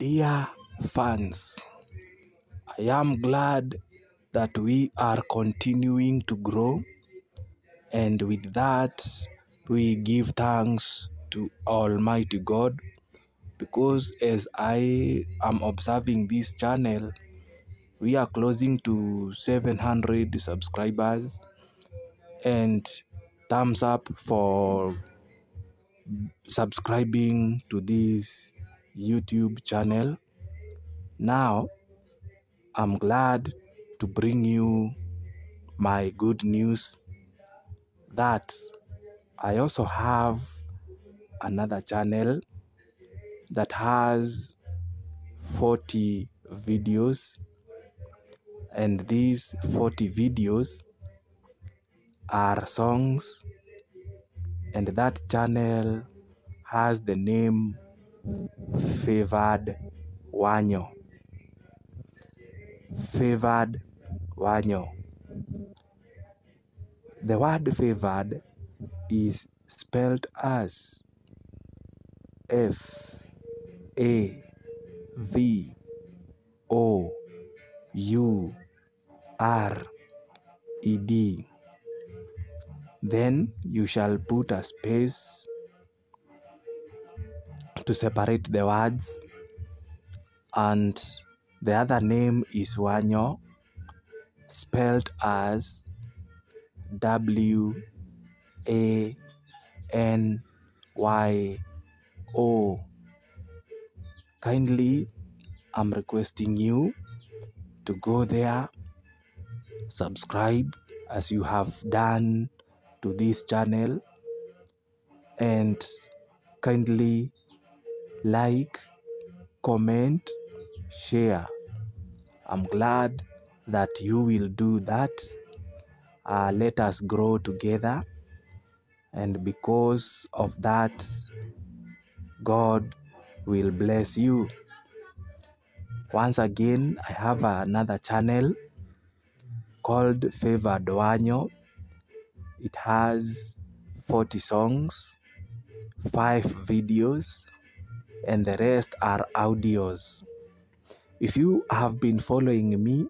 Dear fans, I am glad that we are continuing to grow, and with that, we give thanks to Almighty God, because as I am observing this channel, we are closing to 700 subscribers, and thumbs up for subscribing to this YouTube channel. Now, I'm glad to bring you my good news that I also have another channel that has 40 videos, and these 40 videos are songs, and that channel has the name Favored Wanyo. Favored Wanyo. The word favored is spelled as Favored. Then you shall put a space to separate the words, and the other name is Wanyo, spelled as WANYO. Kindly, I'm requesting you to go there, subscribe as you have done to this channel, and kindly like, comment, share. I'm glad that you will do that. Let us grow together, and because of that, God will bless you. Once again, I have another channel called Favored Wanyo. It has 40 songs, 5 videos, and the rest are audios. If you have been following me,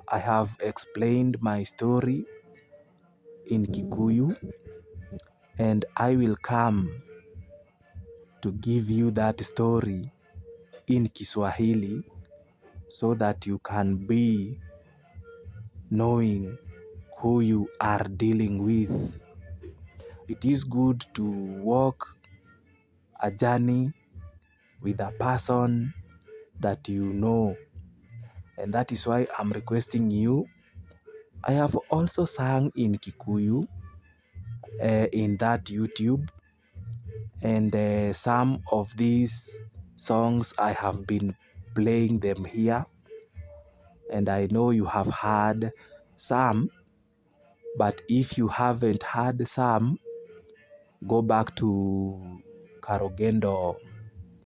I have explained my story in Kikuyu, and I will come to give you that story in Kiswahili so that you can be knowing who you are dealing with. It is good to walk a journey with a person that you know, and that is why I'm requesting you. I have also sang in Kikuyu in that YouTube, and some of these songs I have been playing them here, and I know you have heard some, but if you haven't heard some, go back to Karogendo